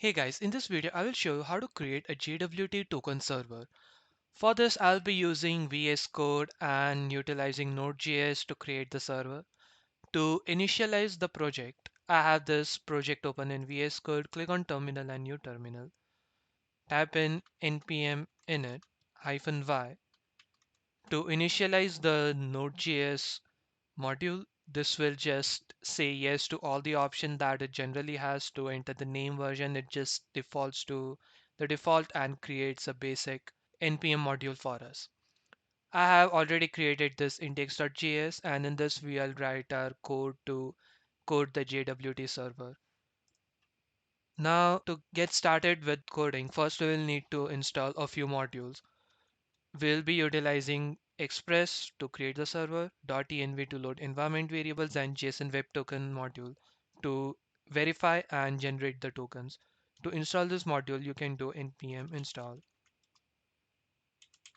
Hey guys, in this video I will show you how to create a JWT token server. For this I'll be using VS Code and utilizing NodeJS to create the server. To initialize the project, I have this project open in VS Code. Click on terminal and new terminal. Type in npm init -y to initialize the Node.js module. This will just say yes to all the options that it generally has. To enter the name version, it just defaults to the default and creates a basic npm module for us. I have already created this index.js, and in this we'll write our code to code the JWT server. Now to get started with coding, first we will need to install a few modules. We'll be utilizing Express to create the server, .env to load environment variables, and JSON Web Token module to verify and generate the tokens. To install this module, you can do npm install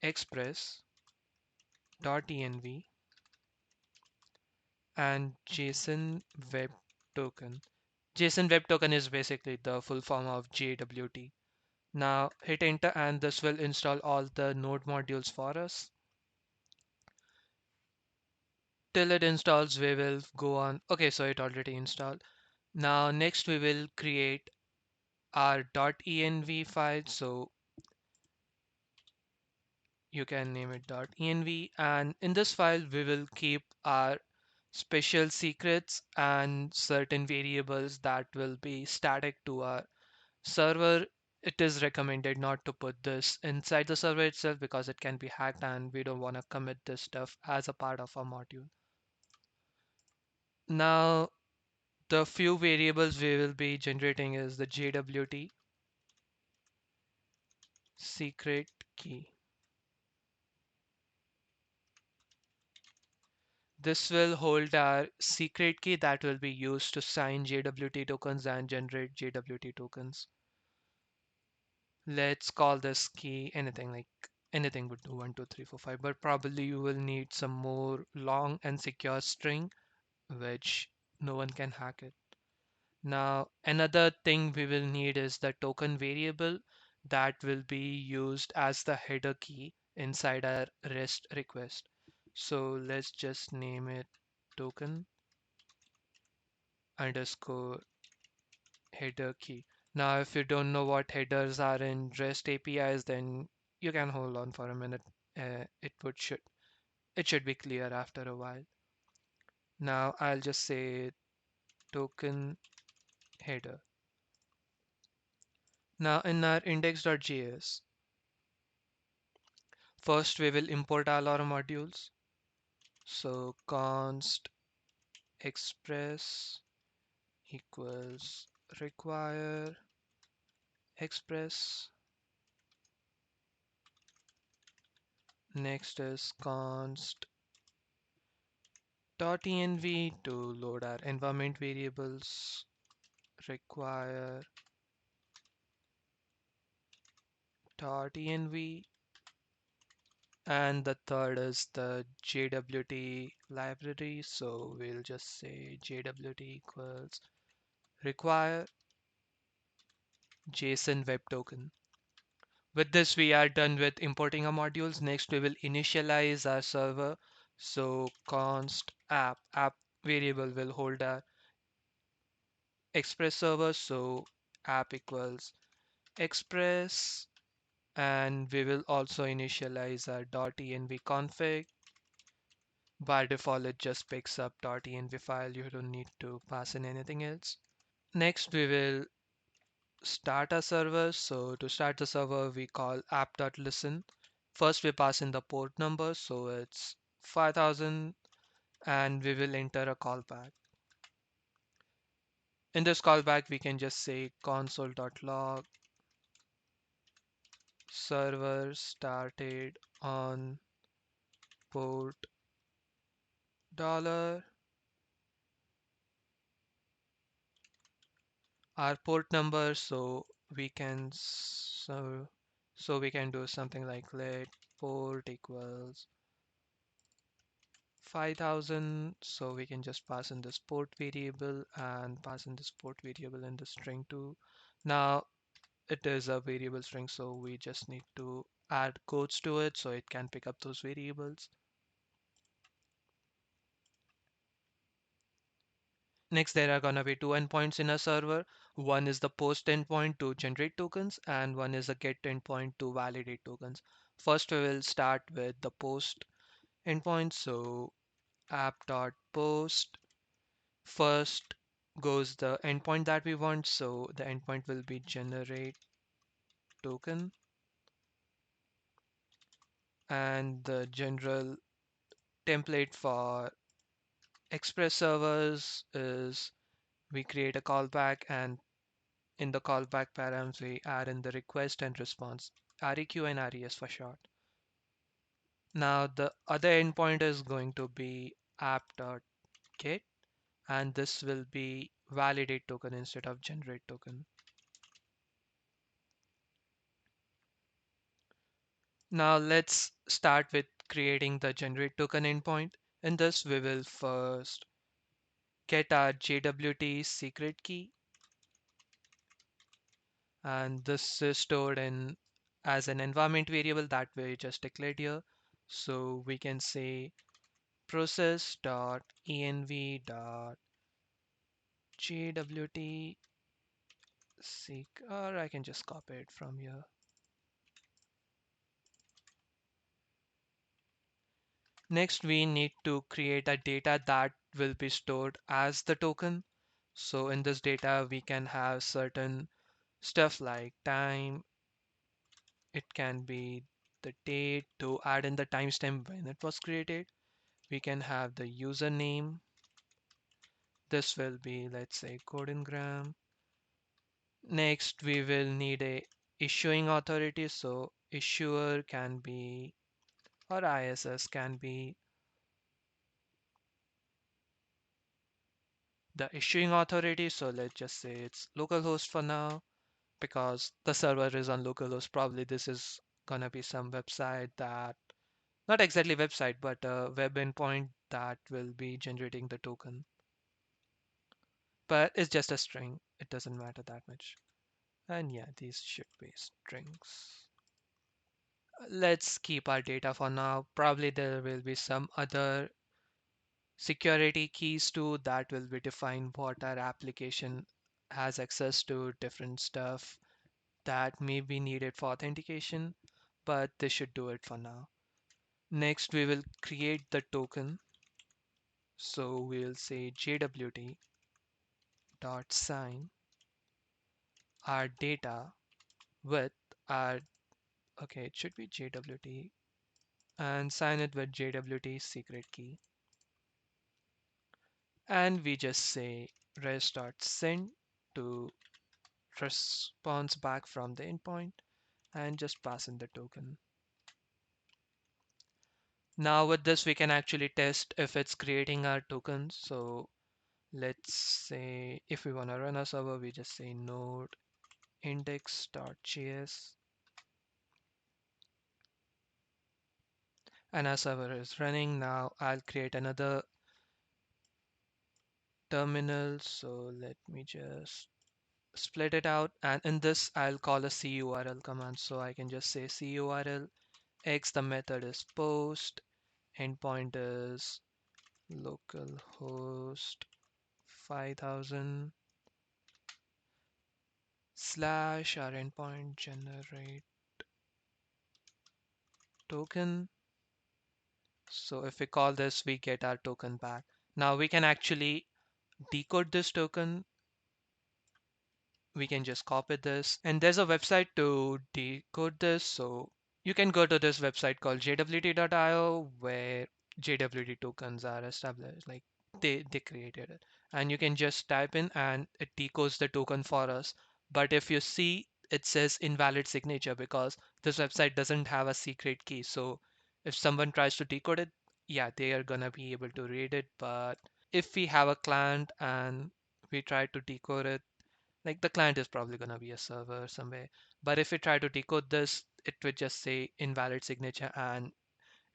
express.env and JSON Web Token. JSON Web Token is basically the full form of JWT. Now hit enter and this will install all the node modules for us. Till it installs, we will go on. Okay, so it already installed. Now next we will create our .env file. So you can name it .env, and in this file we will keep our special secrets and certain variables that will be static to our server. It is recommended not to put this inside the server itself because it can be hacked and we don't want to commit this stuff as a part of our module. Now the few variables we will be generating is the JWT secret key. This will hold our secret key that will be used to sign JWT tokens and generate JWT tokens. Let's call this key anything, like anything would do 1 2 3 4 5, but probably you will need some more long and secure string which no one can hack it. Now another thing we will need is the token variable that will be used as the header key inside our REST request. So let's just name it token underscore header key. Now, if you don't know what headers are in REST APIs, then you can hold on for a minute. It should be clear after a while. Now, I'll just say token header. Now, in our index.js, first we will import all our modules. So const express equals require express. Next is const .env to load our environment variables, require .env, and the third is the JWT library. So we'll just say JWT equals require JSON Web Token. With this, we are done with importing our modules. Next, we will initialize our server. So const app variable will hold our express server. So app equals express, and we will also initialize our .env config. By default, it just picks up .env file. You don't need to pass in anything else. Next, we will start a server. So to start the server, we call app.listen. First, we pass in the port number. So it's 5000, and we will enter a callback. In this callback, we can just say console.log server started on port dollar our port number. So we can we can do something like let port equals 5000. So we can just pass in this port variable and pass in this port variable in the string too. Now it is a variable string, so we just need to add quotes to it so it can pick up those variables. Next, there are gonna be two endpoints in a server. One is the post endpoint to generate tokens, and one is a get endpoint to validate tokens. First, we will start with the post endpoint. So app.post first goes the endpoint that we want. So the endpoint will be generate token, and the general template for Express servers is we create a callback, and in the callback params, we add in the request and response, REQ and RES for short. Now, the other endpoint is going to be app.get, and this will be validate token instead of generate token. Now, let's start with creating the generate token endpoint. In this, we will first get our JWT secret key, and this is stored in as an environment variable that we just declared here. So we can say process.env.jwt seek, or I can just copy it from here. Next, we need to create a data that will be stored as the token. So in this data, we can have certain stuff like time. It can be the date to add in the timestamp when it was created. We can have the username. This will be, let's say, Codengram. Next, we will need a issuing authority. So issuer can be, or ISS can be the issuing authority. So let's just say it's localhost for now because the server is on localhost. Probably this is gonna be some website that, not exactly website, but a web endpoint that will be generating the token. But it's just a string. It doesn't matter that much. And yeah, these should be strings. Let's keep our data for now. Probably there will be some other security keys too that will be defined what our application has access to, different stuff that may be needed for authentication, but this should do it for now. Next, we will create the token. So we'll say JWT dot sign our data with our, okay, it should be JWT, and sign it with JWT secret key. And we just say res.send to response back from the endpoint and just pass in the token. Now with this, we can actually test if it's creating our tokens. So let's say if we want to run a server, we just say node index.js, and our server is running. Now I'll create another terminal. So let me just split it out. And in this, I'll call a curl command. So I can just say curl x, the method is post, endpoint is localhost 5000 slash our endpoint generate token. So if we call this, we get our token back. Now we can actually decode this token. We can just copy this, and there's a website to decode this. So you can go to this website called jwt.io where JWT tokens are established, like they created it, and you can just type in and it decodes the token for us. But if you see, it says invalid signature because this website doesn't have a secret key. So if someone tries to decode it, yeah, they are gonna be able to read it. But if we have a client and we try to decode it, like the client is probably going to be a server somewhere. But if we try to decode this, it would just say invalid signature, and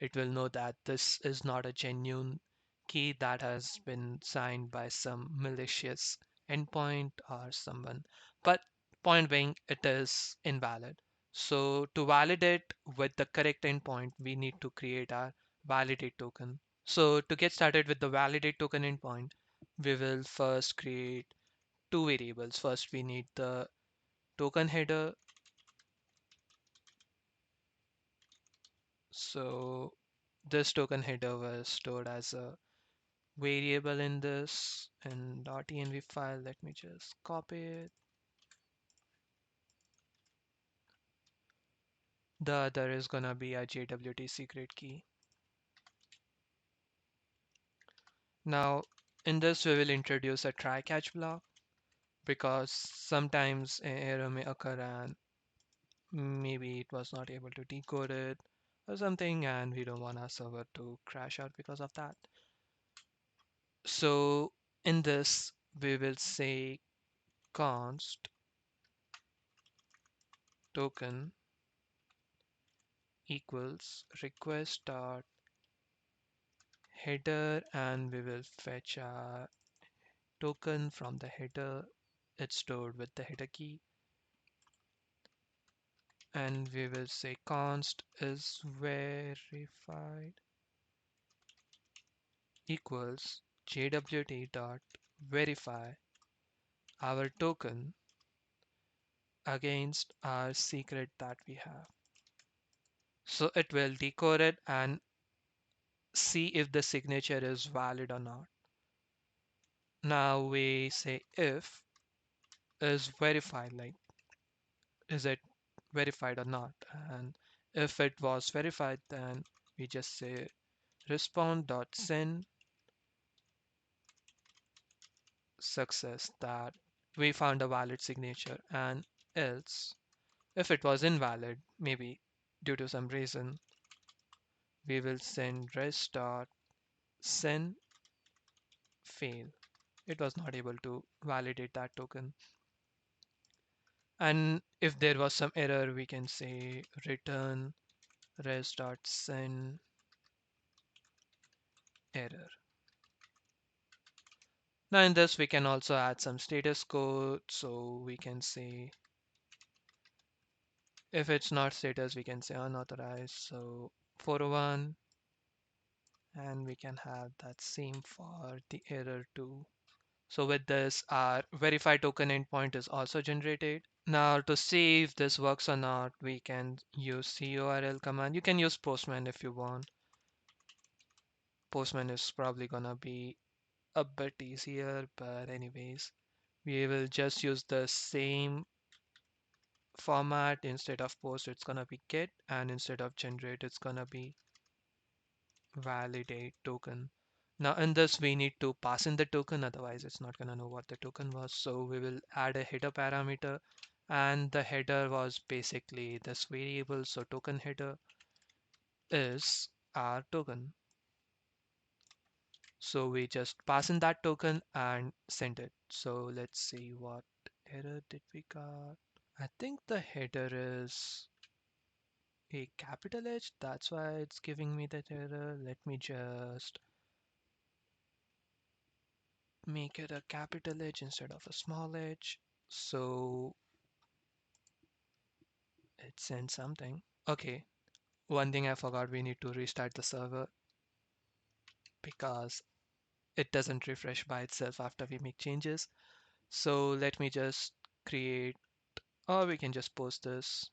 it will know that this is not a genuine key that has been signed by some malicious endpoint or someone. But Point being, it is invalid. So to validate with the correct endpoint, we need to create our validate token. So to get started with the validate token endpoint, we will first create two variables. First, we need the token header. So this token header was stored as a variable in this in .env file. Let me just copy it. The other is gonna be a JWT secret key. Now in this we will introduce a try catch block because sometimes an error may occur and maybe it was not able to decode it or something, and we don't want our server to crash out because of that. So in this we will say const token equals request dot header, and we will fetch a token from the header. It's stored with the header key, and we will say const is verified equals JWT dot verify our token against our secret that we have. So it will decode it and see if the signature is valid or not. Now we say if is verified, like is it verified or not? And if it was verified, then we just say respond.send success that we found a valid signature. And else, if it was invalid, maybe due to some reason, we will send rest.send fail. It was not able to validate that token. And if there was some error, we can say return res.send error. Now in this, we can also add some status code. So we can say, if it's not status, we can say unauthorized. So 401, and we can have that same for the error too. So with this, our verify token endpoint is also generated. Now to see if this works or not, we can use curl command. You can use Postman if you want. Postman is probably gonna be a bit easier, but anyways, we will just use the same format. Instead of post, it's gonna be get, and instead of generate, it's gonna be validate token. Now in this, we need to pass in the token, otherwise it's not gonna know what the token was. So we will add a header parameter, and the header was basically this variable. So token header is our token. So we just pass in that token and send it. So let's see what error did we got. I think the header is a capital H. That's why it's giving me that error. Let me just make it a capital H instead of a small h. So it sends something. Okay, one thing I forgot, we need to restart the server because it doesn't refresh by itself after we make changes. So let me just create, or we can just post this.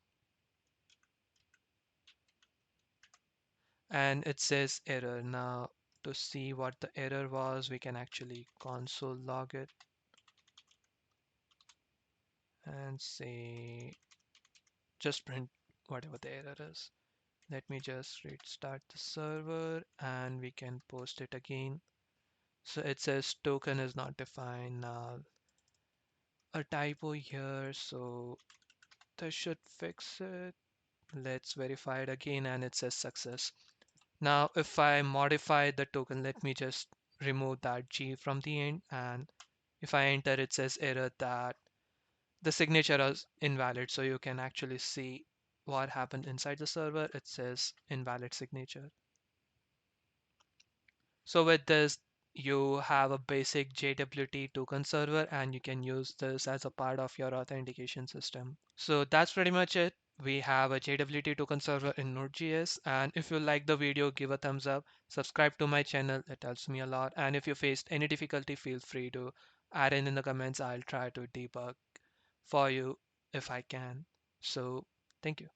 And it says error. Now to see what the error was, we can actually console log it and say just print whatever the error is. Let me just restart the server and we can post it again. So it says token is not defined. Now a typo here, so this should fix it. Let's verify it again and it says success. Now if I modify the token, let me just remove that G from the end, and if I enter, it says error that the signature is invalid. So you can actually see what happened inside the server. It says invalid signature. So with this, you have a basic JWT token server and you can use this as a part of your authentication system. So that's pretty much it. We have a JWT token server in Node.js, and if you like the video, give a thumbs up, subscribe to my channel, it helps me a lot. And if you faced any difficulty, feel free to add in the comments. I'll try to debug for you if I can. So thank you.